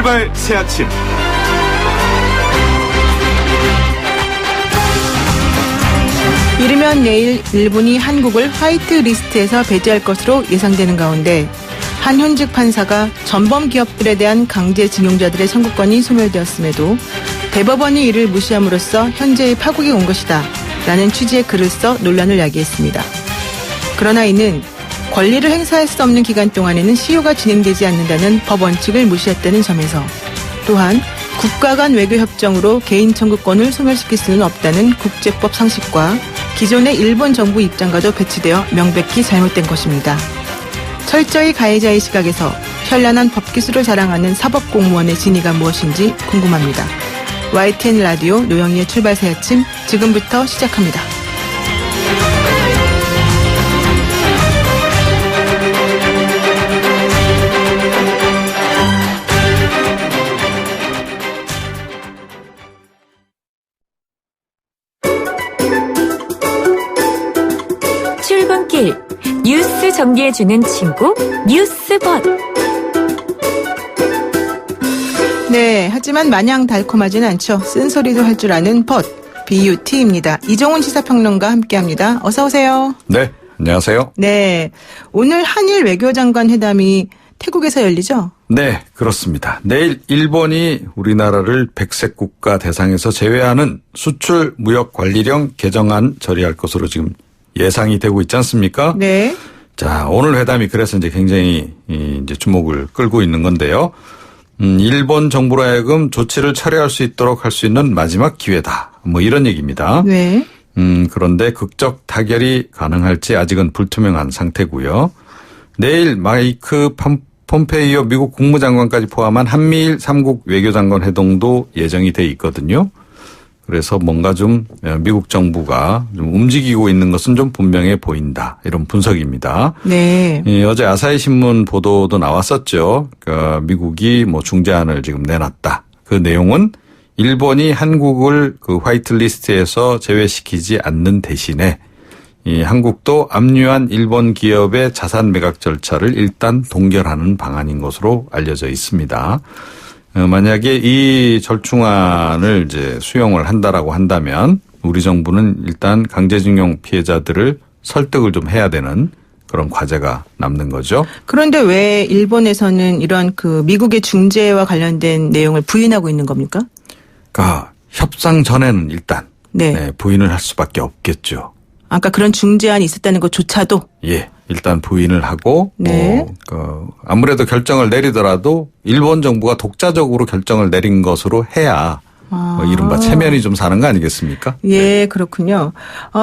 출발 새 아침. 이르면 내일 일본이 한국을 화이트 리스트에서 배제할 것으로 예상되는 가운데 한 현직 판사가 전범 기업들에 대한 강제징용자들의 청구권이 소멸되었음에도 대법원이 이를 무시함으로써 현재의 파국이 온 것이다 라는 취지의 글을 써 논란을 야기했습니다. 그러나 이는 권리를 행사할 수 없는 기간 동안에는 시효가 진행되지 않는다는 법 원칙을 무시했다는 점에서 또한 국가 간 외교협정으로 개인 청구권을 소멸시킬 수는 없다는 국제법 상식과 기존의 일본 정부 입장과도 배치되어 명백히 잘못된 것입니다. 철저히 가해자의 시각에서 현란한 법기술을 자랑하는 사법공무원의 진위가 무엇인지 궁금합니다. YTN 라디오 노영희의 출발 새 아침 지금부터 시작합니다. 출근길 뉴스 정리해주는 친구 뉴스벗. 네, 하지만 마냥 달콤하진 않죠. 쓴소리도 할 줄 아는 벗, BUT입니다. 이종훈 시사평론가 함께합니다. 어서 오세요. 네, 안녕하세요. 네, 오늘 한일 외교장관 회담이 태국에서 열리죠? 네, 그렇습니다. 내일 일본이 우리나라를 백색 국가 대상에서 제외하는 수출 무역 관리령 개정안 처리할 것으로 지금 예상이 되고 있지 않습니까? 네. 자, 오늘 회담이 그래서 이제 굉장히 이제 주목을 끌고 있는 건데요. 일본 정부로 하여금 조치를 철회할 수 있도록 할 수 있는 마지막 기회다. 뭐 이런 얘기입니다. 네. 그런데 극적 타결이 가능할지 아직은 불투명한 상태고요. 내일 마이크 폼페이오 미국 국무장관까지 포함한 한미일 3국 외교장관 회동도 예정이 돼 있거든요. 그래서 뭔가 좀 미국 정부가 좀 움직이고 있는 것은 좀 분명해 보인다. 이런 분석입니다. 네. 어제 아사히 신문 보도도 나왔었죠. 그러니까 미국이 뭐 중재안을 지금 내놨다. 그 내용은 일본이 한국을 그 화이트 리스트에서 제외시키지 않는 대신에 이 한국도 압류한 일본 기업의 자산 매각 절차를 일단 동결하는 방안인 것으로 알려져 있습니다. 만약에 이 절충안을 이제 수용을 한다라고 한다면 우리 정부는 일단 강제징용 피해자들을 설득을 좀 해야 되는 그런 과제가 남는 거죠. 그런데 왜 일본에서는 이런 그 미국의 중재와 관련된 내용을 부인하고 있는 겁니까? 그러니까 협상 전에는 일단 네. 부인을 할 수밖에 없겠죠. 아까 그런 중재안이 있었다는 것조차도? 예. 일단 부인을 하고 네. 아무래도 결정을 내리더라도 일본 정부가 독자적으로 결정을 내린 것으로 해야 이른바 체면이 좀 사는 거 아니겠습니까? 예, 네. 그렇군요.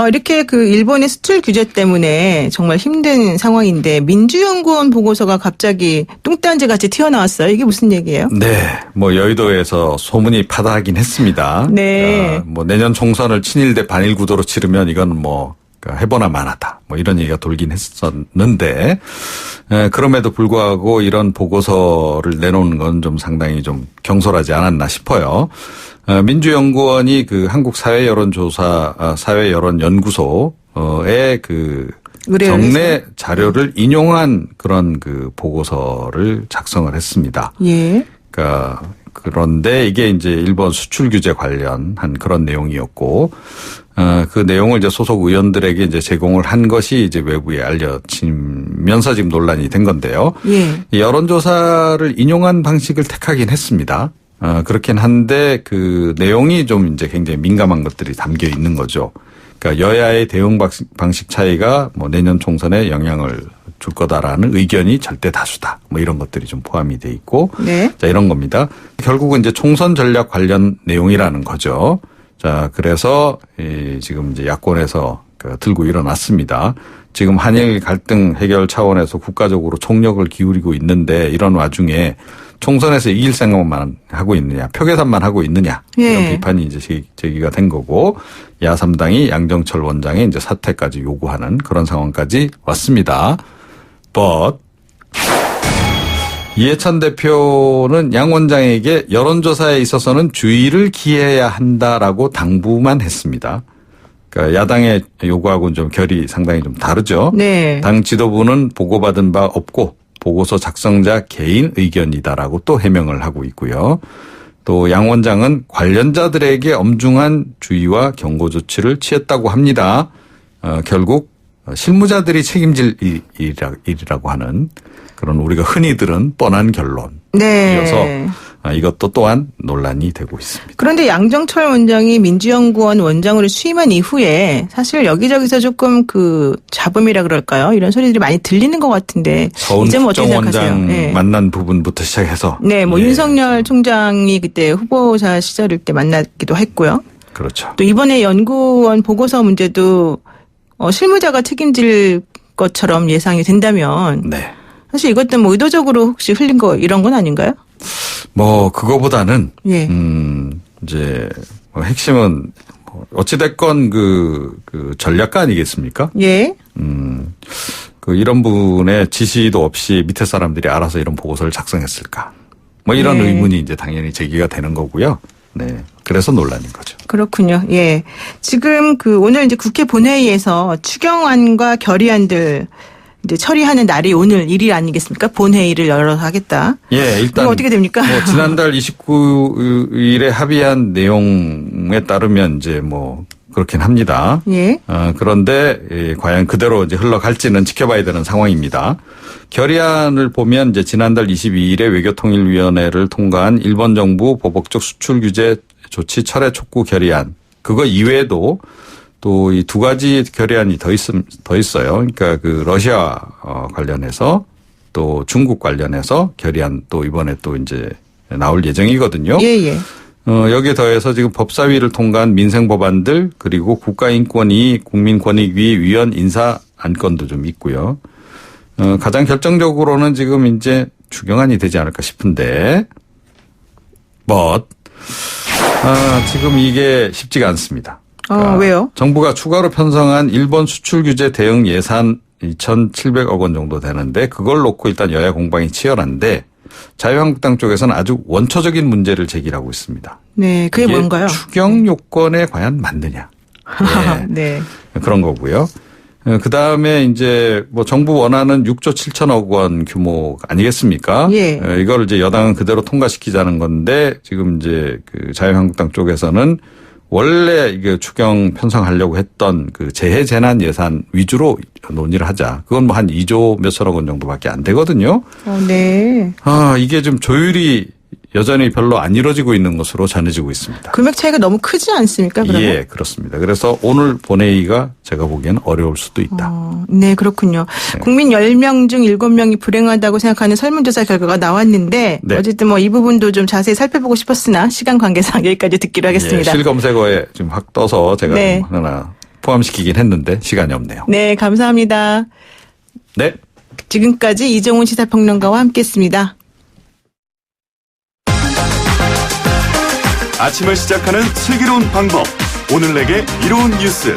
이렇게 그 일본의 수출 규제 때문에 정말 힘든 상황인데 민주연구원 보고서가 갑자기 뚱딴지 같이 튀어나왔어요. 이게 무슨 얘기예요? 네, 뭐 여의도에서 소문이 파다하긴 했습니다. 네. 뭐 내년 총선을 친일 대 반일 구도로 치르면 이건 뭐 해보나 마나다. 뭐 이런 얘기가 돌긴 했었는데 그럼에도 불구하고 이런 보고서를 내놓는 건 좀 상당히 좀 경솔하지 않았나 싶어요. 민주연구원이 그 한국 사회여론연구소의 그 정례 자료를 인용한 그런 그 보고서를 작성을 했습니다. 예. 그러니까 그런데 이게 이제 일본 수출 규제 관련한 그런 내용이었고, 그 내용을 이제 소속 의원들에게 이제 제공을 한 것이 이제 외부에 알려지면서 지금 논란이 된 건데요. 예. 여론조사를 인용한 방식을 택하긴 했습니다. 그렇긴 한데 그 내용이 좀 이제 굉장히 민감한 것들이 담겨 있는 거죠. 그러니까 여야의 대응 방식 차이가 뭐 내년 총선에 영향을 줄 거다라는 의견이 절대 다수다. 뭐 이런 것들이 좀 포함이 돼 있고. 네. 자, 이런 겁니다. 결국은 이제 총선 전략 관련 내용이라는 거죠. 자, 그래서 지금 이제 야권에서 들고 일어났습니다. 지금 한일 갈등 해결 차원에서 국가적으로 총력을 기울이고 있는데 이런 와중에 총선에서 이길 생각만 하고 있느냐, 표 계산만 하고 있느냐 이런 예. 비판이 이제 제기가 된 거고 야3당이 양정철 원장의 이제 사퇴까지 요구하는 그런 상황까지 왔습니다. But 이해찬 대표는 양 원장에게 여론조사에 있어서는 주의를 기해야 한다라고 당부만 했습니다. 그러니까 야당의 요구하고는 좀 결이 상당히 좀 다르죠. 네. 당 지도부는 보고받은 바 없고 보고서 작성자 개인 의견이다라고 또 해명을 하고 있고요. 또 양 원장은 관련자들에게 엄중한 주의와 경고 조치를 취했다고 합니다. 결국 실무자들이 책임질 일이라고 하는 그런 우리가 흔히 들은 뻔한 결론. 네. 이어서 이것도 또한 논란이 되고 있습니다. 그런데 양정철 원장이 민주연구원 원장으로 취임한 이후에 사실 여기저기서 조금 그 잡음이라 그럴까요? 이런 소리들이 많이 들리는 것 같은데. 서훈 이제 뭐 어떻게 국정원장 생각하세요? 네. 만난 부분부터 시작해서. 네, 뭐 윤석열 총장이 그때 후보자 시절일 때 만나기도 했고요. 그렇죠. 또 이번에 연구원 보고서 문제도 실무자가 책임질 것처럼 예상이 된다면 네. 사실 이것도 뭐 의도적으로 혹시 흘린 거 이런 건 아닌가요? 뭐 그거보다는 예. 이제 핵심은 어찌됐건 그 전략가 아니겠습니까? 예. 그 이런 분의 지시도 없이 밑에 사람들이 알아서 이런 보고서를 작성했을까? 뭐 이런 네. 의문이 이제 당연히 제기가 되는 거고요. 네. 그래서 논란인 거죠. 그렇군요. 예. 지금 오늘 이제 국회 본회의에서 추경안과 결의안들 이제 처리하는 날이 오늘 1일 아니겠습니까? 본회의를 열어서 하겠다. 예, 일단 이거 어떻게 됩니까? 뭐 지난달 29일에 합의한 내용에 따르면 이제 뭐 그렇긴 합니다. 예. 그런데 과연 그대로 이제 흘러갈지는 지켜봐야 되는 상황입니다. 결의안을 보면 이제 지난달 22일에 외교통일위원회를 통과한 일본 정부 보복적 수출 규제 조치 철회 촉구 결의안. 그거 이외에도 또 이 두 가지 결의안이 더 있어요. 그러니까 그 러시아 관련해서 또 중국 관련해서 결의안 또 이번에 또 이제 나올 예정이거든요. 예, 예. 여기에 더해서 지금 법사위를 통과한 민생 법안들 그리고 국가인권위 국민권익위 위원 인사 안건도 좀 있고요. 가장 결정적으로는 지금 이제 추경안이 되지 않을까 싶은데, 지금 이게 쉽지가 않습니다. 왜요? 정부가 추가로 편성한 일본 수출 규제 대응 예산 2,700억 원 정도 되는데 그걸 놓고 일단 여야 공방이 치열한데 자유한국당 쪽에서는 아주 원초적인 문제를 제기하고 있습니다. 네, 그게 뭔가요? 추경 요건에 과연 맞느냐. 네. 그런 거고요. 그 다음에 이제 뭐 정부 원하는 6조 7천억 원 규모 아니겠습니까? 예. 이걸 이제 여당은 그대로 통과시키자는 건데 지금 이제 그 자유한국당 쪽에서는 원래 이게 추경 편성하려고 했던 그 재해재난 예산 위주로 논의를 하자. 그건 뭐 한 2조 몇천억 원 정도밖에 안 되거든요. 네. 이게 좀 조율이 여전히 별로 안 이루어지고 있는 것으로 전해지고 있습니다. 금액 차이가 너무 크지 않습니까? 그러면? 예, 그렇습니다. 그래서 오늘 본회의가 제가 보기에는 어려울 수도 있다. 네, 그렇군요. 네. 국민 10명 중 7명이 불행하다고 생각하는 설문조사 결과가 나왔는데 네. 어쨌든 뭐 이 부분도 좀 자세히 살펴보고 싶었으나 시간 관계상 여기까지 듣기로 하겠습니다. 예, 실검색어에 지금 확 떠서 제가 네. 좀 하나 포함시키긴 했는데 시간이 없네요. 네, 감사합니다. 네. 지금까지 이정훈 시사평론가와 함께했습니다. 아침을 시작하는 슬기로운 방법. 오늘 내게 이로운 뉴스.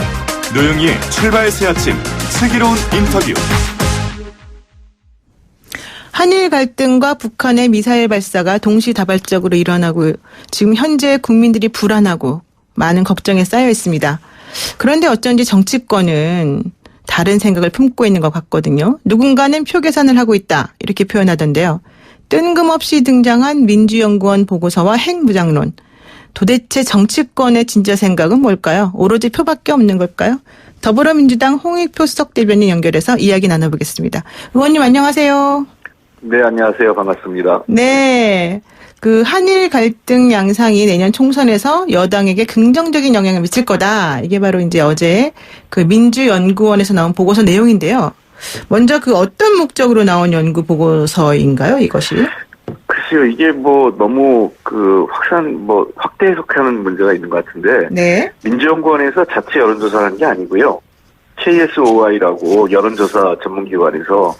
노영희의 출발 새 아침. 슬기로운 인터뷰. 한일 갈등과 북한의 미사일 발사가 동시다발적으로 일어나고 지금 현재 국민들이 불안하고 많은 걱정에 쌓여 있습니다. 그런데 어쩐지 정치권은 다른 생각을 품고 있는 것 같거든요. 누군가는 표 계산을 하고 있다 이렇게 표현하던데요. 뜬금없이 등장한 민주연구원 보고서와 핵무장론. 도대체 정치권의 진짜 생각은 뭘까요? 오로지 표밖에 없는 걸까요? 더불어민주당 홍익표 수석대변인 연결해서 이야기 나눠보겠습니다. 의원님 안녕하세요. 네, 안녕하세요. 반갑습니다. 네. 그 한일 갈등 양상이 내년 총선에서 여당에게 긍정적인 영향을 미칠 거다. 이게 바로 이제 어제 그 민주연구원에서 나온 보고서 내용인데요. 먼저 그 어떤 목적으로 나온 연구 보고서인가요, 이것이? 글쎄요, 이게 뭐 너무 확대 해석하는 문제가 있는 것 같은데. 네. 민주연구원에서 자체 여론조사를 한 게 아니고요. KSOI라고 여론조사 전문기관에서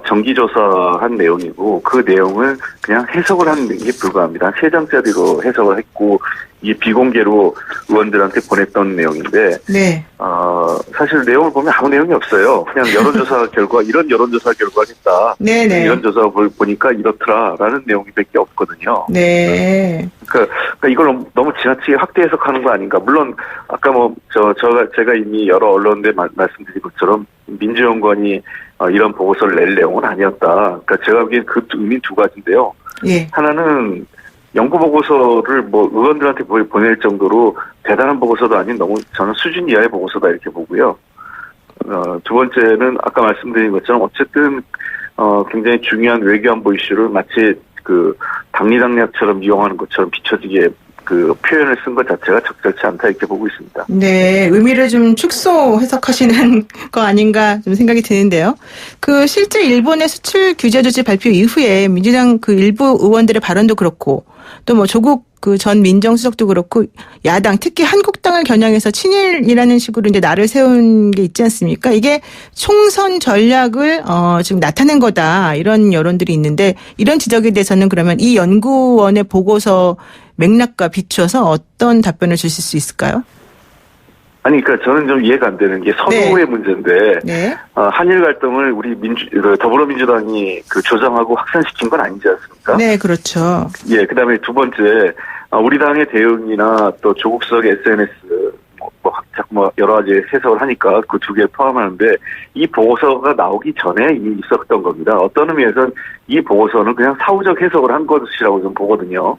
정기조사한 내용이고 그 내용을 그냥 해석을 하는 게 불과합니다. 3장짜리로 해석을 했고 이게 비공개로 의원들한테 보냈던 내용인데 네. 사실 내용을 보면 아무 내용이 없어요. 그냥 여론조사 결과 이런 여론조사 결과가 있다. 네네. 이런 조사 보니까 이렇더라라는 내용이밖에 없거든요. 네. 그러니까 이걸 너무 지나치게 확대 해석하는 거 아닌가. 물론 아까 제가 이미 여러 언론에 말씀드린 것처럼 민주연구원이 이런 보고서를 낼 내용은 아니었다. 그러니까 제가 보기엔 그 의미 두 가지인데요. 예. 하나는 연구 보고서를 뭐 의원들한테 보낼 정도로 대단한 보고서도 아닌 너무 저는 수준 이하의 보고서다 이렇게 보고요. 두 번째는 아까 말씀드린 것처럼 어쨌든 굉장히 중요한 외교안보 이슈를 마치 그 당리당략처럼 이용하는 것처럼 비춰지게 그 표현을 쓴 것 자체가 적절치 않다 이렇게 보고 있습니다. 네, 의미를 좀 축소 해석하시는 거 아닌가 좀 생각이 드는데요. 그 실제 일본의 수출 규제 조치 발표 이후에 민주당 그 일부 의원들의 발언도 그렇고 또 뭐 조국 그 전 민정수석도 그렇고 야당 특히 한국당을 겨냥해서 친일이라는 식으로 이제 날을 세운 게 있지 않습니까? 이게 총선 전략을 지금 나타낸 거다 이런 여론들이 있는데 이런 지적에 대해서는 그러면 이 연구원의 보고서 맥락과 비추어서 어떤 답변을 주실 수 있을까요? 아니, 그러니까 저는 좀 이해가 안 되는 게 선호의 문제인데, 네. 한일 갈등을 우리 더불어민주당이 그 조장하고 확산시킨 건 아니지 않습니까? 네, 그렇죠. 예, 그 다음에 두 번째, 우리 당의 대응이나 또 조국 수석의 SNS, 여러 가지 해석을 하니까 그 두 개 포함하는데, 이 보고서가 나오기 전에 이미 있었던 겁니다. 어떤 의미에서는 이 보고서는 그냥 사후적 해석을 한 것이라고 좀 보거든요.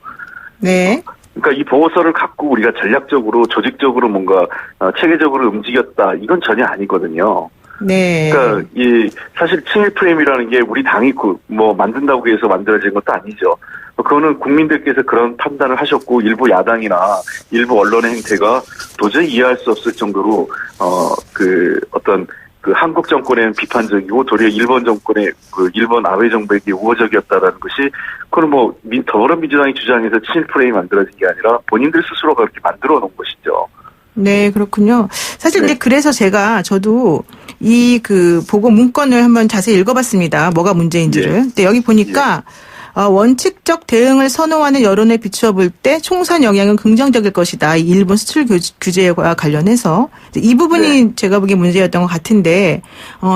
네. 그러니까 이 보고서를 갖고 우리가 전략적으로 조직적으로 뭔가 체계적으로 움직였다 이건 전혀 아니거든요. 네. 그러니까 이 사실 친일 프레임이라는 게 우리 당이 뭐 만든다고 해서 만들어진 것도 아니죠. 그거는 국민들께서 그런 판단을 하셨고 일부 야당이나 일부 언론의 행태가 도저히 이해할 수 없을 정도로 어떤 그 한국 정권에는 비판적이고 도리어 일본 정권의 그 일본 아베 정부에게 우호적이었다라는 것이 그건 뭐 더불어민주당이 주장해서 친일 프레임이 만들어진 게 아니라 본인들 스스로가 그렇게 만들어 놓은 것이죠. 네, 그렇군요. 사실 이제 그래서 저도 이 그 보고 문건을 한번 자세히 읽어봤습니다. 뭐가 문제인지를. 예. 근데 여기 보니까 원칙적 대응을 선호하는 여론에 비추어 볼 때 총선 영향은 긍정적일 것이다. 이 일본 수출 규제와 관련해서 이 부분이 제가 보기에 문제였던 것 같은데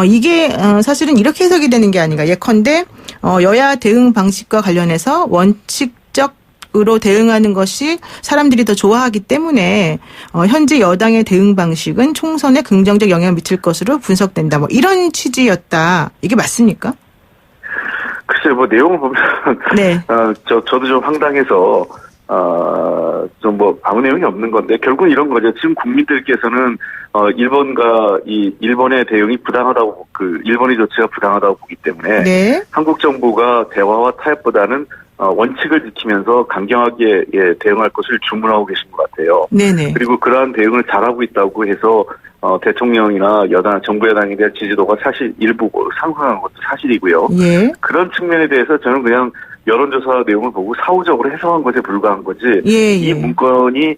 이게 사실은 이렇게 해석이 되는 게 아닌가. 예컨대 여야 대응 방식과 관련해서 원칙적으로 대응하는 것이 사람들이 더 좋아하기 때문에 현재 여당의 대응 방식은 총선에 긍정적 영향을 미칠 것으로 분석된다. 뭐 이런 취지였다. 이게 맞습니까? 글쎄요, 뭐, 내용을 보면, 네. 저도 좀 황당해서, 좀 뭐, 아무 내용이 없는 건데, 결국은 이런 거죠. 지금 국민들께서는, 일본의 대응이 부당하다고, 일본의 조치가 부당하다고 보기 때문에, 네. 한국 정부가 대화와 타협보다는, 원칙을 지키면서 강경하게 대응할 것을 주문하고 계신 것 같아요. 네네. 그리고 그러한 대응을 잘하고 있다고 해서 대통령이나 정부 여당에 대한 지지도가 사실 일부 상승한 것도 사실이고요. 예. 그런 측면에 대해서 저는 그냥 여론조사 내용을 보고 사후적으로 해석한 것에 불과한 거지. 예. 이 문건이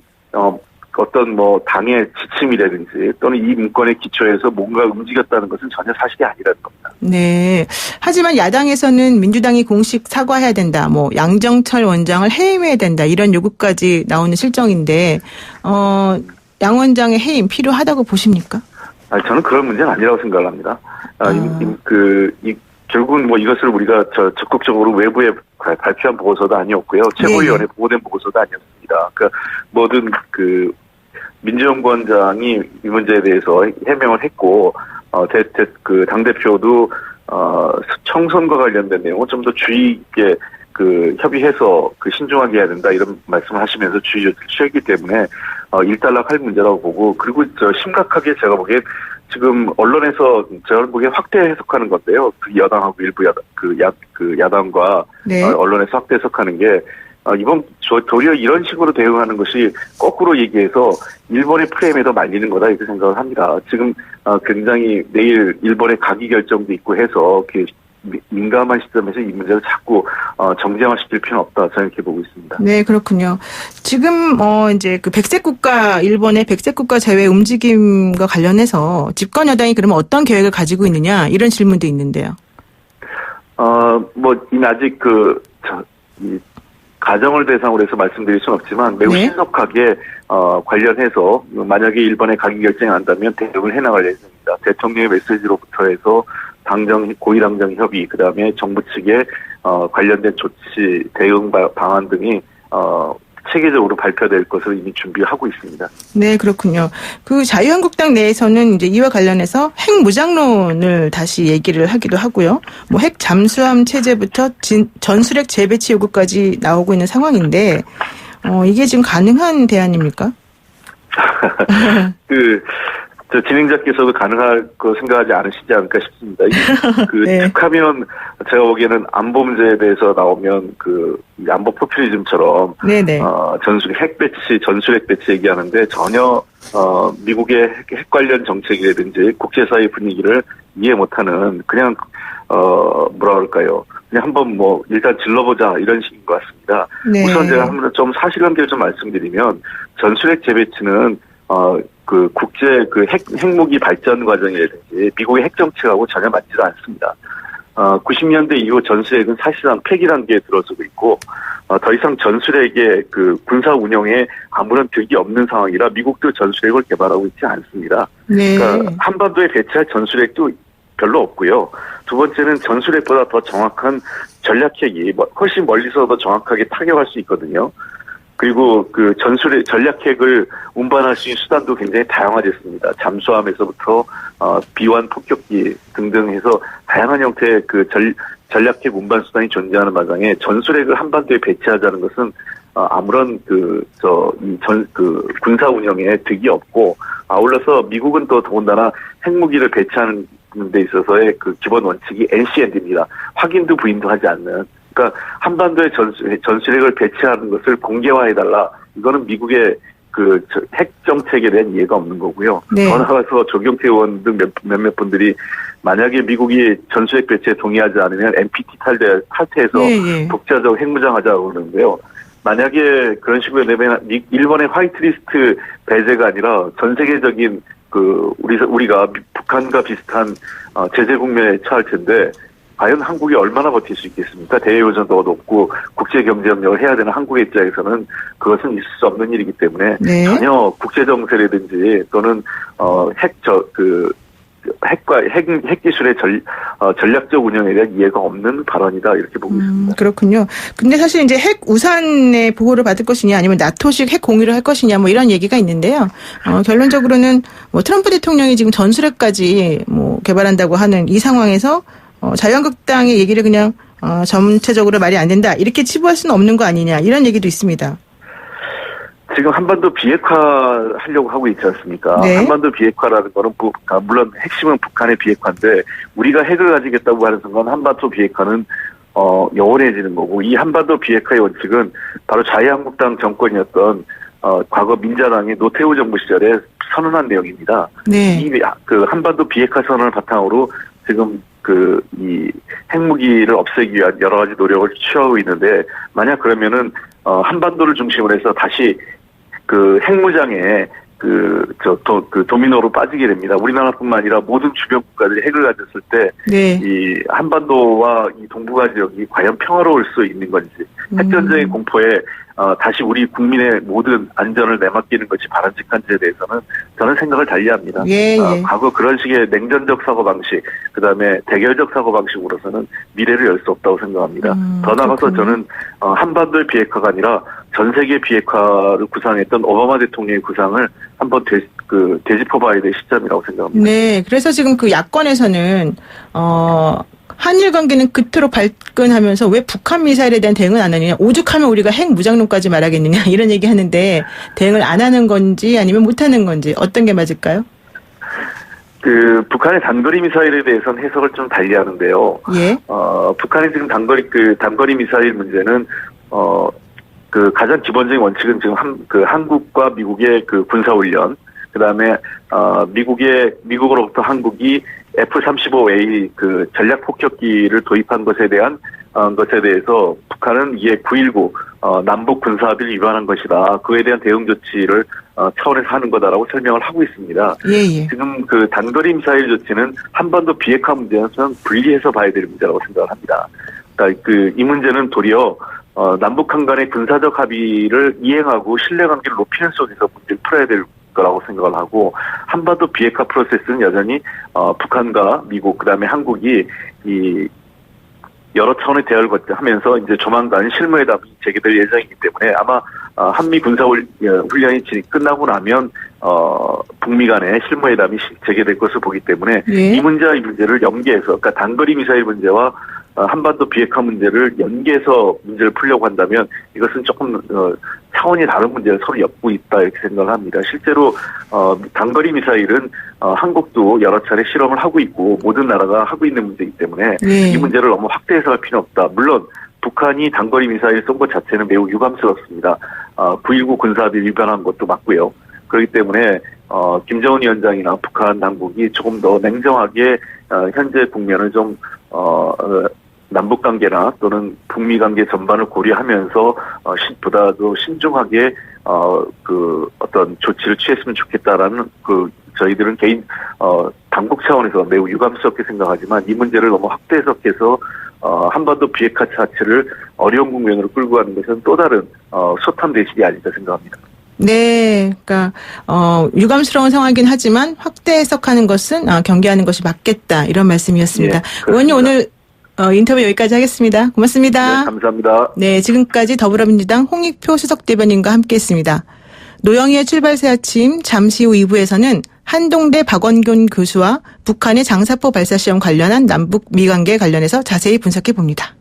어떤 뭐 당의 지침이라든지 또는 이 문건의 기초에서 뭔가 움직였다는 것은 전혀 사실이 아니라는 겁니다. 네. 하지만 야당에서는 민주당이 공식 사과해야 된다. 뭐 양정철 원장을 해임해야 된다. 이런 요구까지 나오는 실정인데 양 원장의 해임 필요하다고 보십니까? 저는 그런 문제는 아니라고 생각을 합니다. 결국은 뭐 이것을 우리가 적극적으로 외부에 발표한 보고서도 아니었고요. 최고위원회 보고된 보고서도 아니었습니다. 그러니까 뭐든 민주연구원장이 이 문제에 대해서 해명을 했고, 당대표도, 총선과 관련된 내용을 좀 더 주의 있게 협의해서 신중하게 해야 된다 이런 말씀을 하시면서 주의 조치를 취했기 때문에, 일단락할 문제라고 보고, 그리고 심각하게 제가 보기엔 지금 언론에서 제가 보기엔 확대 해석하는 건데요. 여당하고 일부 야당과 네. 언론에서 확대 해석하는 게, 도리어 이런 식으로 대응하는 것이 거꾸로 얘기해서 일본의 프레임에 더 말리는 거다 이렇게 생각을 합니다. 지금 굉장히 내일 일본의 가기 결정도 있고 해서 민감한 시점에서 이 문제를 자꾸 정쟁화시킬 필요는 없다 저는 이렇게 보고 있습니다. 네, 그렇군요. 지금 이제 백색 국가 일본의 백색 국가 제외 움직임과 관련해서 집권 여당이 그러면 어떤 계획을 가지고 있느냐 이런 질문도 있는데요. 이미 아직 가정을 대상으로 해서 말씀드릴 수는 없지만 매우 신속하게 관련해서 만약에 일본에 가기 결정이 난다면 대응을 해나갈 예정입니다. 대통령의 메시지로부터 해서 고위당정 협의, 그 다음에 정부 측의 관련된 조치, 대응 방안 등이 체계적으로 발표될 것을 이미 준비하고 있습니다. 네, 그렇군요. 그 자유한국당 내에서는 이제 이와 관련해서 핵 무장론을 다시 얘기를 하기도 하고요. 뭐 핵 잠수함 체제부터 전술핵 재배치 요구까지 나오고 있는 상황인데, 이게 지금 가능한 대안입니까? 저 진행자께서도 가능할 거 생각하지 않으시지 않을까 싶습니다. 네. 툭하면 제가 보기에는 안보 문제에 대해서 나오면 이 안보 포퓰리즘처럼 네네. 전술핵 배치 얘기하는데 전혀 미국의 핵 관련 정책이라든지 국제사회 분위기를 이해 못하는 그냥 뭐라 그럴까요? 그냥 한번 일단 질러보자 이런 식인 것 같습니다. 네. 우선 제가 한번 좀 사실관계를 좀 말씀드리면 전술핵 재배치는 국제 핵무기 발전 과정이라든지 미국의 핵 정책하고 전혀 맞지도 않습니다. 90년대 이후 전술핵은 사실상 폐기 단계에 들어서고 있고, 더 이상 전술핵의 군사 운영에 아무런 득이 없는 상황이라 미국도 전술핵을 개발하고 있지 않습니다. 네. 그러니까 한반도에 배치할 전술핵도 별로 없고요. 두 번째는 전술핵보다 더 정확한 전략핵이 훨씬 멀리서 더 정확하게 타격할 수 있거든요. 그리고 전략핵을 운반할 수 있는 수단도 굉장히 다양화됐습니다. 잠수함에서부터 비완 폭격기 등등 해서 다양한 형태의 전략핵 운반 수단이 존재하는 마당에 전술핵을 한반도에 배치하자는 것은 아무런 군사 운영에 득이 없고, 아울러서 미국은 또 더군다나 핵무기를 배치하는 데 있어서의 기본 원칙이 NCND입니다. 확인도 부인도 하지 않는. 그러니까 한반도에 전술핵을 배치하는 것을 공개화해달라. 이거는 미국의 핵 정책에 대한 이해가 없는 거고요. 네. 더 나아가서 조경태 의원 등 몇몇 분들이 만약에 미국이 전술핵 배치에 동의하지 않으면 NPT 탈퇴해서 네. 독자적 핵무장하자고 그러는데요. 만약에 그런 식으로 되면 일본의 화이트리스트 배제가 아니라 전 세계적인 우리가 북한과 비슷한 제재 국면에 처할 텐데, 과연 한국이 얼마나 버틸 수 있겠습니까? 대외 의존도가 높고 국제 경제 협력을 해야 되는 한국의 입장에서는 그것은 있을 수 없는 일이기 때문에 네. 전혀 국제 정세라든지 또는 핵 기술의 전략적 운영에 대한 이해가 없는 발언이다, 이렇게 보고 있습니다. 그렇군요. 근데 사실 이제 핵 우산의 보호를 받을 것이냐 아니면 나토식 핵 공유를 할 것이냐 이런 얘기가 있는데요. 결론적으로는 트럼프 대통령이 지금 전술핵까지 개발한다고 하는 이 상황에서 자유한국당의 얘기를 그냥 전체적으로 말이 안 된다 이렇게 치부할 수는 없는 거 아니냐 이런 얘기도 있습니다. 지금 한반도 비핵화 하려고 하고 있지 않습니까? 네. 한반도 비핵화라는 거는 물론 핵심은 북한의 비핵화인데, 우리가 핵을 가지겠다고 하는 순간 한반도 비핵화는 영원해지는 거고, 이 한반도 비핵화의 원칙은 바로 자유한국당 정권이었던 과거 민자당의 노태우 정부 시절에 선언한 내용입니다. 네. 이 한반도 비핵화 선언을 바탕으로 지금 이 핵무기를 없애기 위한 여러 가지 노력을 취하고 있는데, 만약 그러면은 한반도를 중심으로 해서 다시 핵무장에 도미노로 빠지게 됩니다. 우리나라뿐만 아니라 모든 주변 국가들이 핵을 가졌을 때, 네. 이 한반도와 이 동북아 지역이 과연 평화로울 수 있는 건지, 핵전쟁의 공포에 다시 우리 국민의 모든 안전을 내맡기는 것이 바람직한지에 대해서는 저는 생각을 달리합니다. 예. 과거 그런 식의 냉전적 사고방식, 그다음에 대결적 사고방식으로서는 미래를 열 수 없다고 생각합니다. 더 나아가서 저는 한반도의 비핵화가 아니라 전 세계 비핵화를 구상했던 오바마 대통령의 구상을 한번 되짚어봐야 될 시점이라고 생각합니다. 네. 그래서 지금 야권에서는 한일 관계는 그토록 발끈하면서 왜 북한 미사일에 대한 대응은 안 하느냐. 오죽하면 우리가 핵 무장론까지 말하겠느냐. 이런 얘기 하는데 대응을 안 하는 건지 아니면 못 하는 건지 어떤 게 맞을까요? 북한의 단거리 미사일에 대해서는 해석을 좀 달리 하는데요. 예. 북한의 지금 단거리 미사일 문제는, 가장 기본적인 원칙은 지금 한국과 미국의 군사훈련, 그 다음에, 미국으로부터 한국이 F-35A 전략 폭격기를 도입한 것에 대해서 북한은 이에 9.19 남북 군사합의를 위반한 것이다. 그에 대한 대응 조치를 차원에서 하는 거다라고 설명을 하고 있습니다. 예. 지금 단거리 미사일 조치는 한반도 비핵화 문제는 저는 분리해서 봐야 될 문제라고 생각을 합니다. 그러니까 이 문제는 도리어 남북한 간의 군사적 합의를 이행하고 신뢰관계를 높이는 속에서 문제를 풀어야 될 거라고 생각을 하고, 한반도 비핵화 프로세스는 여전히 북한과 미국, 그다음에 한국이 이 여러 차원의 대화를 하면서 이제 조만간 실무회담이 재개될 예정이기 때문에 아마 한미 군사 훈련이 끝나고 나면 북미 간의 실무회담이 재개될 것을 보기 때문에 예. 이 문제를 연계해서 그러니까 단거리 미사일 문제와 한반도 비핵화 문제를 연계해서 문제를 풀려고 한다면 이것은 조금 차원이 다른 문제를 서로 엮고 있다 이렇게 생각을 합니다. 실제로 단거리 미사일은 한국도 여러 차례 실험을 하고 있고 모든 나라가 하고 있는 문제이기 때문에 예. 이 문제를 너무 확대해서 할 필요는 없다. 물론 북한이 단거리 미사일 쏜 것 자체는 매우 유감스럽습니다. 9.19 군사합의 위반한 것도 맞고요. 그렇기 때문에 김정은 위원장이나 북한 당국이 조금 더 냉정하게 현재 국면을 좀 남북 관계나 또는 북미 관계 전반을 고려하면서 보다 더 신중하게 어떤 조치를 취했으면 좋겠다라는 저희들은 개인 당국 차원에서 매우 유감스럽게 생각하지만 이 문제를 너무 확대 해석해서 한반도 비핵화 자체를 어려운 국면으로 끌고 가는 것은 또 다른 소탐 대실이 아닐까 생각합니다. 네, 그러니까 유감스러운 상황이긴 하지만 확대 해석하는 것은 경계하는 것이 맞겠다 이런 말씀이었습니다. 네, 의원님 오늘 인터뷰 여기까지 하겠습니다. 고맙습니다. 네, 감사합니다. 네, 지금까지 더불어민주당 홍익표 수석대변인과 함께했습니다. 노영희의 출발 새 아침 잠시 후 2부에서는 한동대 박원균 교수와 북한의 장사포 발사 시험 관련한 남북 미관계 관련해서 자세히 분석해 봅니다.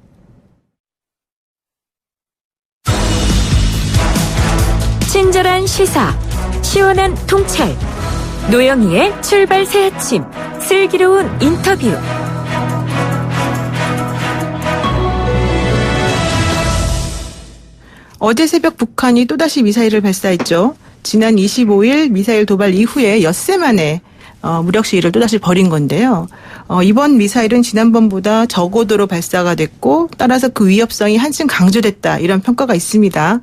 친절한 시사, 시원한 통찰, 노영희의 출발 새 아침, 슬기로운 인터뷰. 어제 새벽 북한이 또다시 미사일을 발사했죠. 지난 25일 미사일 도발 이후에 엿새 만에 무력 시위를 또다시 벌인 건데요. 이번 미사일은 지난번보다 저고도로 발사가 됐고 따라서 그 위협성이 한층 강조됐다 이런 평가가 있습니다.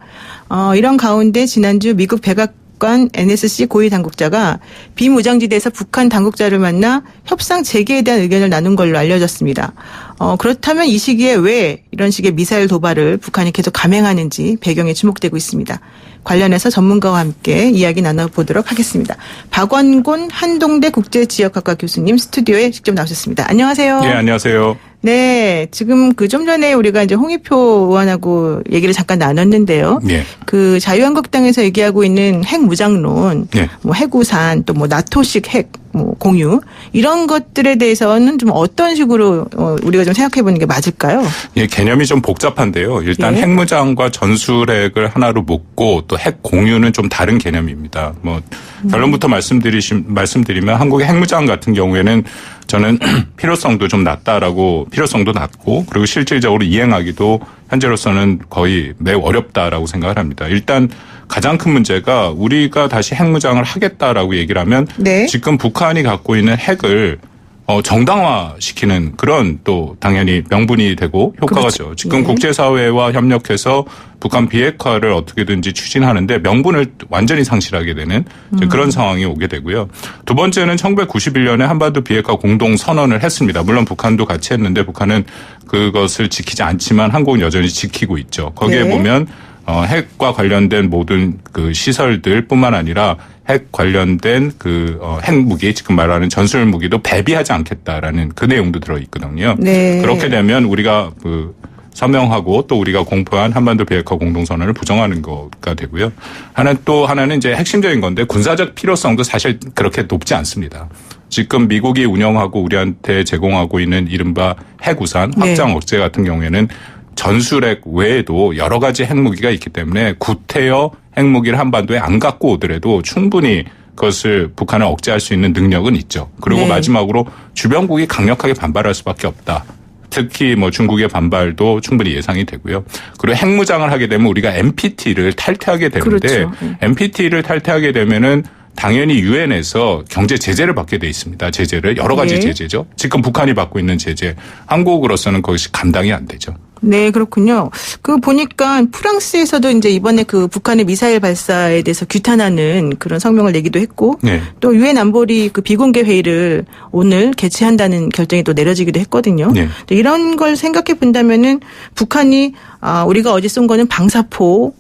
이런 가운데 지난주 미국 백악관 NSC 고위 당국자가 비무장지대에서 북한 당국자를 만나 협상 재개에 대한 의견을 나눈 걸로 알려졌습니다. 그렇다면 이 시기에 왜 이런 식의 미사일 도발을 북한이 계속 감행하는지 배경에 주목되고 있습니다. 관련해서 전문가와 함께 이야기 나눠보도록 하겠습니다. 박원곤 한동대 국제지역학과 교수님 스튜디오에 직접 나오셨습니다. 안녕하세요. 네, 안녕하세요. 네, 지금 좀 전에 우리가 이제 홍익표 의원하고 얘기를 잠깐 나눴는데요. 네. 그 자유한국당에서 얘기하고 있는 핵 무장론, 네. 뭐 해구산, 또 뭐 나토식 핵 공유 이런 것들에 대해서는 좀 어떤 식으로 우리가 좀 생각해 보는 게 맞을까요? 예, 개념이 좀 복잡한데요. 일단 예. 핵무장과 전술핵을 하나로 묶고 또 핵 공유는 좀 다른 개념입니다. 뭐 결론부터 말씀드리면 한국의 핵무장 같은 경우에는 저는 필요성도 좀 낮다라고 필요성도 낮고 그리고 실질적으로 이행하기도 현재로서는 거의 매우 어렵다라고 생각을 합니다. 일단 가장 큰 문제가 우리가 다시 핵무장을 하겠다라고 얘기를 하면 네. 지금 북한이 갖고 있는 핵을 정당화시키는 그런 또 당연히 명분이 되고 효과가죠. 그렇죠. 지금 네. 국제사회와 협력해서 북한 비핵화를 어떻게든지 추진하는데 명분을 완전히 상실하게 되는 그런 상황이 오게 되고요. 두 번째는 1991년에 한반도 비핵화 공동선언을 했습니다. 물론 북한도 같이 했는데 북한은 그것을 지키지 않지만 한국은 여전히 지키고 있죠. 거기에 네. 보면 핵과 관련된 모든 그 시설들뿐만 아니라 핵 관련된 핵무기, 지금 말하는 전술 무기도 배비하지 않겠다라는 그 내용도 들어 있거든요. 네. 그렇게 되면 우리가 서명하고 또 우리가 공포한 한반도 비핵화 공동선언을 부정하는 거가 되고요. 하나는 이제 핵심적인 건데 군사적 필요성도 사실 그렇게 높지 않습니다. 지금 미국이 운영하고 우리한테 제공하고 있는 이른바 핵우산 확장 네. 억제 같은 경우에는 전술핵 외에도 여러 가지 핵무기가 있기 때문에 구태여 핵무기를 한반도에 안 갖고 오더라도 충분히 그것을 북한을 억제할 수 있는 능력은 있죠. 그리고 네. 마지막으로 주변국이 강력하게 반발할 수밖에 없다. 특히 중국의 반발도 충분히 예상이 되고요. 그리고 핵무장을 하게 되면 우리가 NPT를 탈퇴하게 되는데 그렇죠. NPT를 탈퇴하게 되면은 당연히 유엔에서 경제 제재를 받게 돼 있습니다. 제재를 여러 가지 네. 제재죠. 지금 북한이 받고 있는 제재 한국으로서는 그것이 감당이 안 되죠. 네, 그렇군요. 보니까 프랑스에서도 이제 이번에 북한의 미사일 발사에 대해서 규탄하는 그런 성명을 내기도 했고, 네. 또 유엔 안보리 비공개 회의를 오늘 개최한다는 결정이 또 내려지기도 했거든요. 네. 이런 걸 생각해 본다면은 북한이 우리가 어제 쏜 거는 방사포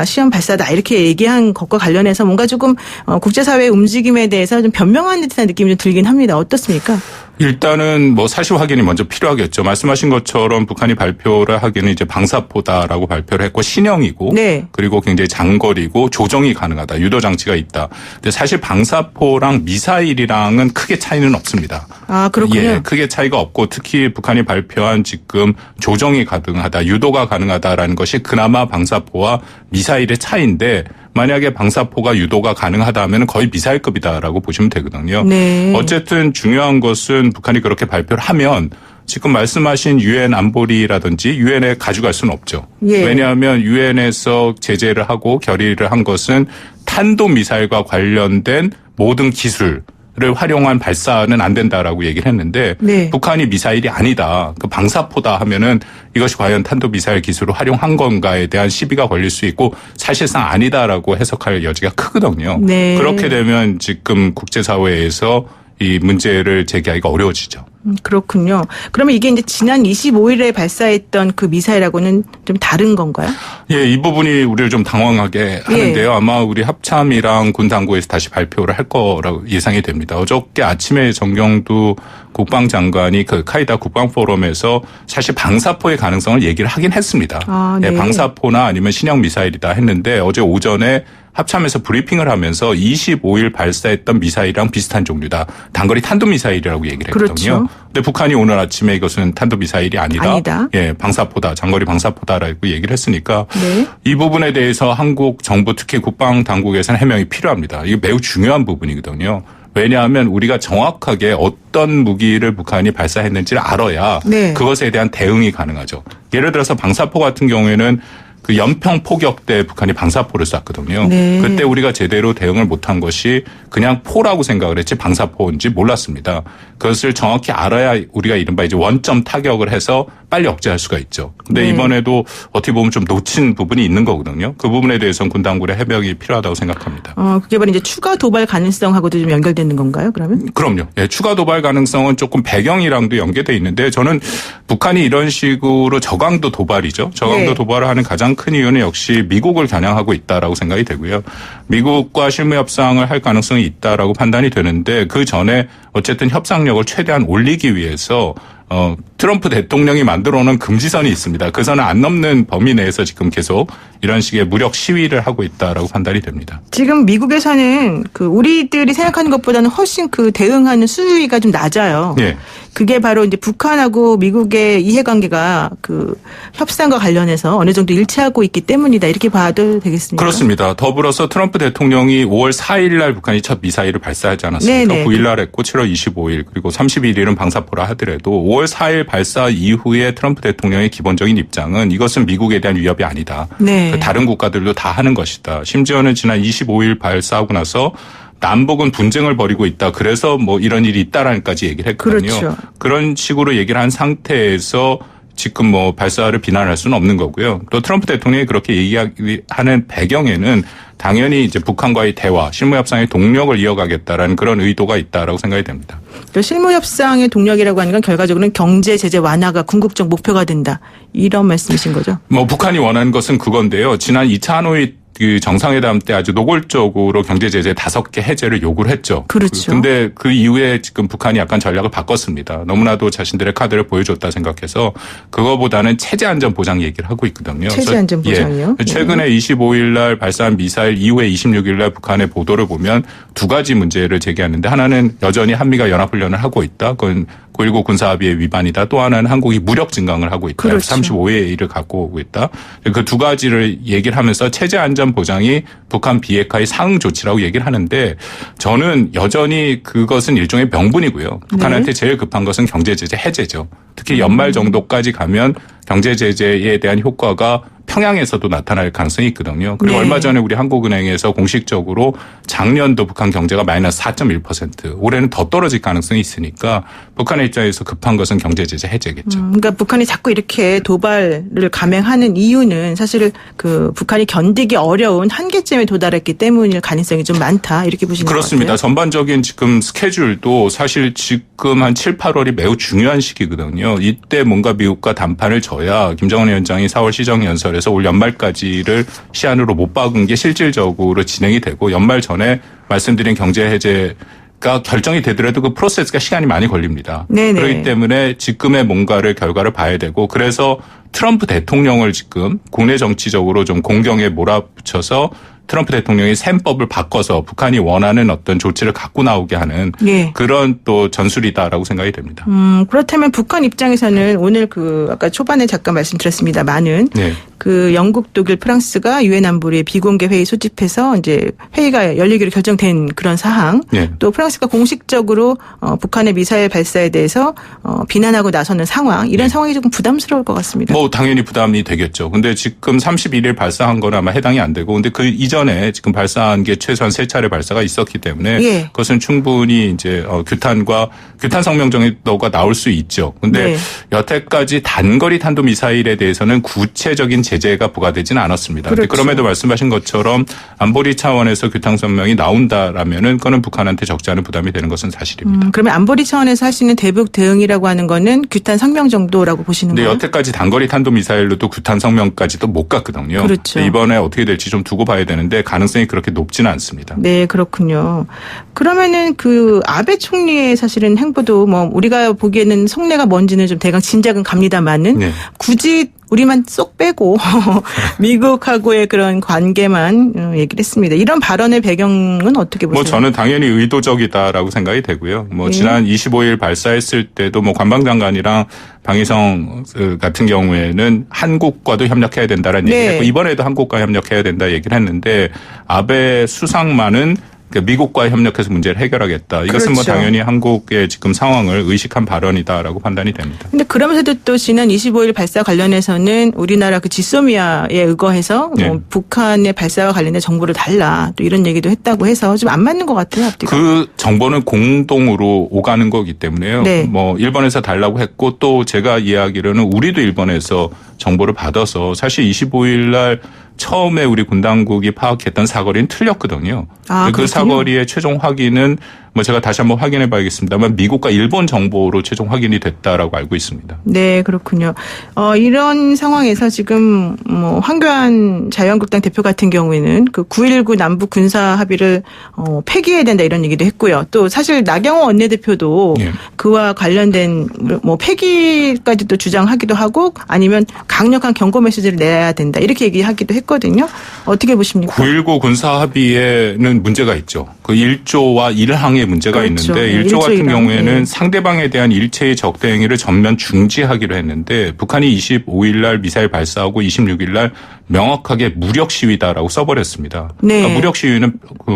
시험 발사다 이렇게 얘기한 것과 관련해서 뭔가 조금 국제사회의 움직임에 대해서 좀 변명하는 듯한 느낌이 좀 들긴 합니다. 어떻습니까? 일단은 뭐 사실 확인이 먼저 필요하겠죠. 말씀하신 것처럼 북한이 발표를 하기는 이제 방사포다라고 발표를 했고 신형이고 네. 그리고 굉장히 장거리고 조정이 가능하다. 유도 장치가 있다. 근데 사실 방사포랑 미사일이랑은 크게 차이는 없습니다. 아, 그렇군요. 예, 크게 차이가 없고 특히 북한이 발표한 지금 조정이 가능하다, 유도가 가능하다라는 것이 그나마 방사포와 미사일의 차이인데 만약에 방사포가 유도가 가능하다면 거의 미사일급이다라고 보시면 되거든요. 네. 어쨌든 중요한 것은 북한이 그렇게 발표를 하면 지금 말씀하신 유엔 안보리라든지 유엔에 가져갈 수는 없죠. 예. 왜냐하면 유엔에서 제재를 하고 결의를 한 것은 탄도미사일과 관련된 모든 기술을 활용한 발사는 안 된다라고 얘기를 했는데 네. 북한이 미사일이 아니다. 그 방사포다 하면은 이것이 과연 탄도미사일 기술을 활용한 건가에 대한 시비가 걸릴 수 있고 사실상 아니다라고 해석할 여지가 크거든요. 네. 그렇게 되면 지금 국제사회에서 이 문제를 제기하기가 어려워지죠. 그렇군요. 그러면 이게 이제 지난 25일에 발사했던 그 미사일하고는 좀 다른 건가요? 예, 이 부분이 우리를 좀 당황하게 하는데요. 아마 우리 합참이랑 군 당국에서 다시 발표를 할 거라고 예상이 됩니다. 어저께 아침에 정경두 국방장관이 그 카이다 국방포럼에서 사실 방사포의 가능성을 얘기를 하긴 했습니다. 아, 네. 예, 방사포나 아니면 신형 미사일이다 했는데 어제 오전에 합참에서 브리핑을 하면서 25일 발사했던 미사일이랑 비슷한 종류다. 단거리 탄도미사일이라고 얘기를 했거든요. 그렇죠. 근데 북한이 오늘 아침에 이것은 탄도미사일이 아니다. 예, 방사포다. 장거리 방사포다라고 얘기를 했으니까 네. 이 부분에 대해서 한국 정부 특히 국방당국에서는 해명이 필요합니다. 이게 매우 중요한 부분이거든요. 왜냐하면 우리가 정확하게 어떤 무기를 북한이 발사했는지를 알아야 네. 그것에 대한 대응이 가능하죠. 예를 들어서 방사포 같은 경우에는 그 연평 포격 때 북한이 방사포를 쐈거든요. 네. 그때 우리가 제대로 대응을 못한 것이 그냥 포라고 생각을 했지 방사포인지 몰랐습니다. 그것을 정확히 알아야 우리가 이른바 이제 원점 타격을 해서 빨리 억제할 수가 있죠. 근데 네. 이번에도 어떻게 보면 좀 놓친 부분이 있는 거거든요. 그 부분에 대해서는 군 당국의 해명이 필요하다고 생각합니다. 그게 바로 이제 추가 도발 가능성하고도 좀 연결되는 건가요, 그러면? 그럼요. 예, 추가 도발 가능성은 조금 배경이랑도 연계돼 있는데 저는 북한이 이런 식으로 저강도 도발이죠. 저강도 네. 도발을 하는 가장 큰 이유는 역시 미국을 겨냥하고 있다라고 생각이 되고요. 미국과 실무 협상을 할 가능성이 있다라고 판단이 되는데 그 전에 어쨌든 협상력을 최대한 올리기 위해서 트럼프 대통령이 만들어 놓은 금지선이 있습니다. 그 선을 안 넘는 범위 내에서 지금 계속 이런 식의 무력 시위를 하고 있다라고 판단이 됩니다. 지금 미국에서는 그 우리들이 생각하는 것보다는 훨씬 그 대응하는 수위가 좀 낮아요. 예. 그게 바로 이제 북한하고 미국의 이해관계가 그 협상과 관련해서 어느 정도 일치하고 있기 때문이다. 이렇게 봐도 되겠습니까? 그렇습니다. 더불어서 트럼프 대통령이 5월 4일 날 북한이 첫 미사일을 발사하지 않았습니까? 네네. 9일 날 했고 7월 25일 그리고 31일은 방사포라 하더라도 5월 4일 발사 이후에 트럼프 대통령의 기본적인 입장은 이것은 미국에 대한 위협이 아니다. 네. 다른 국가들도 다 하는 것이다. 심지어는 지난 25일 발사하고 나서 남북은 분쟁을 벌이고 있다. 그래서 뭐 이런 일이 있다라는까지 얘기를 했거든요. 그렇죠. 그런 식으로 얘기를 한 상태에서 지금 뭐 발사를 비난할 수는 없는 거고요. 또 트럼프 대통령이 그렇게 얘기하는 배경에는 당연히 이제 북한과의 대화, 실무협상의 동력을 이어가겠다라는 그런 의도가 있다라고 생각이 됩니다. 실무협상의 동력이라고 하는 건 결과적으로는 경제 제재 완화가 궁극적 목표가 된다. 이런 말씀이신 거죠? 뭐 북한이 원하는 것은 그건데요. 지난 2차 하노이 그 정상회담 때 아주 노골적으로 경제 제재 5개 해제를 요구를 했죠. 그렇죠. 근데 그 이후에 지금 북한이 약간 전략을 바꿨습니다. 너무나도 자신들의 카드를 보여줬다 생각해서 그거보다는 체제 안전 보장 얘기를 하고 있거든요. 체제 안전 보장이요? 예. 최근에 25일 날 발사한 미사일 이후에 26일 날 북한의 보도를 보면 두 가지 문제를 제기하는데 하나는 여전히 한미가 연합훈련을 하고 있다. 그건 9.19 군사합의의 위반이다. 또 하나는 한국이 무력 증강을 하고 있다. 그렇죠. 35의 일을 갖고 오고 있다. 그 두 가지를 얘기를 하면서 체제 안전 보장이 북한 비핵화의 상응 조치라고 얘기를 하는데 저는 여전히 그것은 일종의 명분이고요. 북한한테 제일 급한 것은 경제 제재 해제죠. 특히 연말 정도까지 가면 경제 제재에 대한 효과가 평양에서도 나타날 가능성이 있거든요. 그리고 네. 얼마 전에 우리 한국은행에서 공식적으로 작년도 북한 경제가 마이너스 4.1%, 올해는 더 떨어질 가능성이 있으니까 북한의 입장에서 급한 것은 경제 제재 해제겠죠. 그러니까 북한이 자꾸 이렇게 도발을 감행하는 이유는 사실 그 북한이 견디기 어려운 한계점에 도달했기 때문일 가능성이 좀 많다. 이렇게 보시는 것 그렇습니다. 같아요. 전반적인 지금 스케줄도 사실 지금 한 7, 8월이 매우 중요한 시기거든요. 이때 뭔가 미국과 단판을 져야 김정은 위원장이 4월 시정연설에서 올 연말까지를 시한으로 못 박은 게 실질적으로 진행이 되고 연말 전에 말씀드린 경제 해제 결정이 되더라도 그 프로세스가 시간이 많이 걸립니다. 네네. 그렇기 때문에 지금의 뭔가를 결과를 봐야 되고 그래서 트럼프 대통령을 지금 국내 정치적으로 좀 공경에 몰아붙여서 트럼프 대통령이 셈법을 바꿔서 북한이 원하는 어떤 조치를 갖고 나오게 하는 예. 그런 또 전술이다라고 생각이 됩니다. 그렇다면 북한 입장에서는 오늘 아까 초반에 잠깐 말씀드렸습니다만은 네. 영국, 독일, 프랑스가 유엔 안보리의 비공개 회의 소집해서 이제 회의가 열리기로 결정된 그런 사항. 네. 또 프랑스가 공식적으로 북한의 미사일 발사에 대해서 비난하고 나서는 상황. 이런 상황이 조금 부담스러울 것 같습니다. 뭐 당연히 부담이 되겠죠. 근데 지금 31일 발사한 거는 아마 해당이 안 되고 근데 그 이전에 지금 발사한 게 최소한 3차례 발사가 있었기 때문에 예. 그것은 충분히 이제 규탄 성명 정도가 나올 수 있죠. 근데 네. 여태까지 단거리 탄도 미사일에 대해서는 구체적인 제재가 부과되지는 않았습니다. 그렇죠. 그럼에도 말씀하신 것처럼 안보리 차원에서 규탄 성명이 나온다라면은 그거는 북한한테 적지 않은 부담이 되는 것은 사실입니다. 그러면 안보리 차원에서 할 수 있는 대북 대응이라고 하는 거는 규탄 성명 정도라고 보시는 근데 거예요? 여태까지 단거리 탄도 미사일로도 규탄 성명까지도 못 갔거든요. 그렇죠. 이번에 어떻게 될지 좀 두고 봐야 되는데 가능성이 그렇게 높지는 않습니다. 네, 그렇군요. 그러면은 아베 총리의 사실은 행보도 우리가 보기에는 속내가 뭔지는 좀 대강 짐작은 갑니다만은 네. 굳이 우리만 쏙 빼고 미국하고의 그런 관계만 얘기를 했습니다. 이런 발언의 배경은 어떻게 보세요? 저는 당연히 의도적이다라고 생각이 되고요. 지난 25일 발사했을 때도 관방장관이랑 방위성 같은 경우에는 한국과도 협력해야 된다라는 얘기를 했고 이번에도 한국과 협력해야 된다 얘기를 했는데 아베 수상만은 미국과 협력해서 문제를 해결하겠다. 이것은 그렇죠. 당연히 한국의 지금 상황을 의식한 발언이다라고 판단이 됩니다. 근데 그러면서도 또 지난 25일 발사 관련해서는 우리나라 지소미아에 의거해서 네. 북한의 발사와 관련된 정보를 달라 또 이런 얘기도 했다고 해서 좀 안 맞는 것 같아요. 앞뒤가. 그 정보는 공동으로 오가는 거기 때문에요. 네. 일본에서 달라고 했고 또 제가 이야기로는 우리도 일본에서 정보를 받아서 사실 25일 날 처음에 우리 군 당국이 파악했던 사거리는 틀렸거든요. 그 그렇군요. 사거리의 최종 확인은 제가 다시 한번 확인해 봐야겠습니다만 미국과 일본 정보로 최종 확인이 됐다라고 알고 있습니다. 네, 그렇군요. 이런 상황에서 지금 황교안 자유한국당 대표 같은 경우에는 9.19 남북 군사 합의를 폐기해야 된다 이런 얘기도 했고요. 또 사실 나경원 원내대표도 예. 그와 관련된 폐기까지도 주장하기도 하고 아니면 강력한 경고 메시지를 내야 된다 이렇게 얘기하기도 했거든요. 어떻게 보십니까? 9.19 군사 합의에는 문제가 있죠. 그 1조와 1항에 문제가 그렇죠. 있는데 네, 1조 같은 1조 1항. 경우에는 네. 상대방에 대한 일체의 적대 행위를 전면 중지하기로 했는데 북한이 25일 날 미사일 발사하고 26일 날 명확하게 무력 시위다라고 써버렸습니다. 네. 그러니까 무력 시위는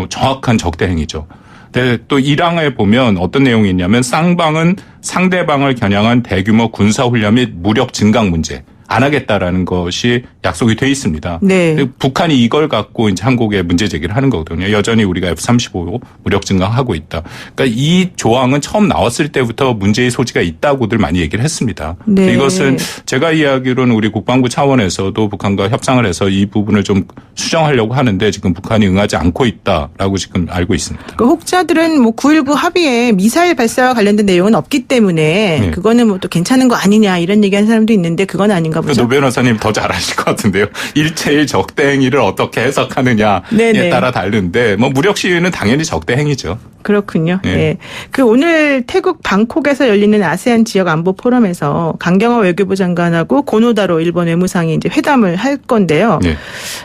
정확한 적대 행위죠. 근데 또 1항에 보면 어떤 내용이 있냐면 쌍방은 상대방을 겨냥한 대규모 군사훈련 및 무력 증강 문제. 안 하겠다라는 것이 약속이 돼 있습니다. 네. 북한이 이걸 갖고 이제 한국에 문제 제기를 하는 거거든요. 여전히 우리가 F-35 무력 증강하고 있다. 그러니까 이 조항은 처음 나왔을 때부터 문제의 소지가 있다고들 많이 얘기를 했습니다. 네. 이것은 제가 이야기로는 우리 국방부 차원에서도 북한과 협상을 해서 이 부분을 좀 수정하려고 하는데 지금 북한이 응하지 않고 있다라고 지금 알고 있습니다. 혹자들은 9.19 합의에 미사일 발사와 관련된 내용은 없기 때문에 네. 그거는 또 괜찮은 거 아니냐 이런 얘기하는 사람도 있는데 그건 아닌가 보죠. 노 변호사님 더 잘 아실 것 같은데요. 일체의 적대 행위를 어떻게 해석하느냐에 네네. 따라 다른데 무력 시위는 당연히 적대 행위죠. 그렇군요. 네. 네. 오늘 태국 방콕에서 열리는 아세안 지역 안보 포럼에서 강경화 외교부 장관하고 고노다로 일본 외무상이 이제 회담을 할 건데요. 네.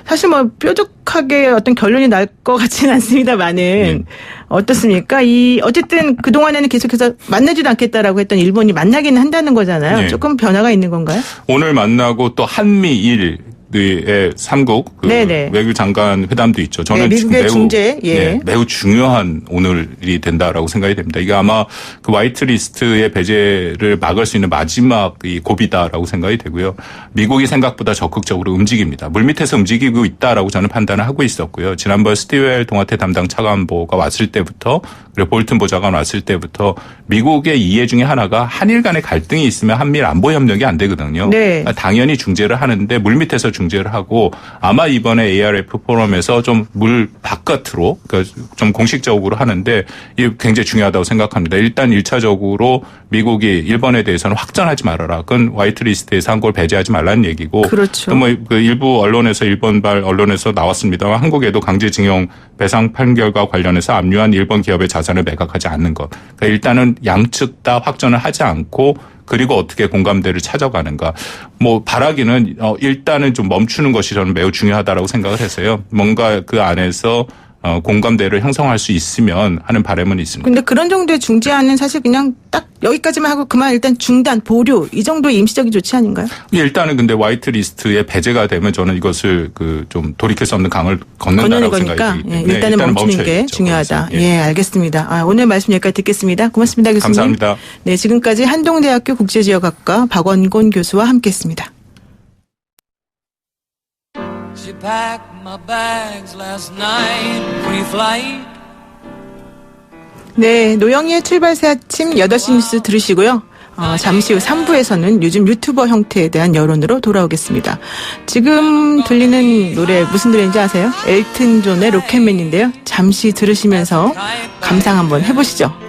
사실 뾰족하게 어떤 결론이 날 것 같지는 않습니다만은 네. 어떻습니까? 어쨌든 그동안에는 계속해서 만나지도 않겠다라고 했던 일본이 만나기는 한다는 거잖아요. 네. 조금 변화가 있는 건가요? 오늘 만나고 또 한미일 의 3국 네네. 외교장관 회담도 있죠. 저는 네, 지금 미국의 중재, 예. 매우 중요한 오늘이 된다라고 생각이 됩니다. 이게 아마 그 화이트리스트의 배제를 막을 수 있는 마지막 이 고비다라고 생각이 되고요. 미국이 생각보다 적극적으로 움직입니다. 물밑에서 움직이고 있다라고 저는 판단을 하고 있었고요. 지난번 스티웰 동아태 담당 차관보가 왔을 때부터 그리고 볼튼 보좌관 왔을 때부터 미국의 이해 중에 하나가 한일 간의 갈등이 있으면 한미일 안보 협력이 안 되거든요. 네. 당연히 중재를 하는데 물밑에서 중재를 하고 아마 이번에 ARF 포럼에서 좀 물 바깥으로 그러니까 좀 공식적으로 하는데 이게 굉장히 중요하다고 생각합니다. 일단 1차적으로 미국이 일본에 대해서는 확전하지 말아라. 그건 화이트리스트에서 한 걸 배제하지 말라는 얘기고. 그렇죠. 또 그 일부 언론에서 일본발 언론에서 나왔습니다만 한국에도 강제징용 배상 판결과 관련해서 압류한 일본 기업의 자산 자산을 매각하지 않는 것. 그러니까 일단은 양측 다 확전을 하지 않고 그리고 어떻게 공감대를 찾아가는가. 뭐 바라기는 일단은 좀 멈추는 것이 저는 매우 중요하다라고 생각을 해서요. 뭔가 그 안에서 공감대를 형성할 수 있으면 하는 바람은 있습니다. 근데 그런 정도의 중재안은 사실 그냥 딱 여기까지만 하고 그만 일단 중단, 보류 이 정도의 임시적인 조치 아닌가요? 일단은 근데 화이트 리스트에 배제가 되면 저는 이것을 그 좀 돌이킬 수 없는 강을 건넌다라고 거니까 생각이 되기 때문에 일단은 멈추는 게 멈춰야겠죠. 중요하다. 그래서, 예, 알겠습니다. 오늘 말씀 여기까지 듣겠습니다. 고맙습니다, 교수님. 감사합니다. 네, 지금까지 한동대학교 국제지역학과 박원곤 교수와 함께했습니다. She packed my bags last night, pre-flight. 네, 노영희의 출발 새 아침 8시 뉴스 들으시고요. 잠시 후 3부에서는 요즘 유튜버 형태에 대한 여론으로 돌아오겠습니다. 지금 들리는 노래 무슨 노래인지 아세요? 엘튼 존의 로켓맨인데요. 잠시 들으시면서 감상 한번 해보시죠.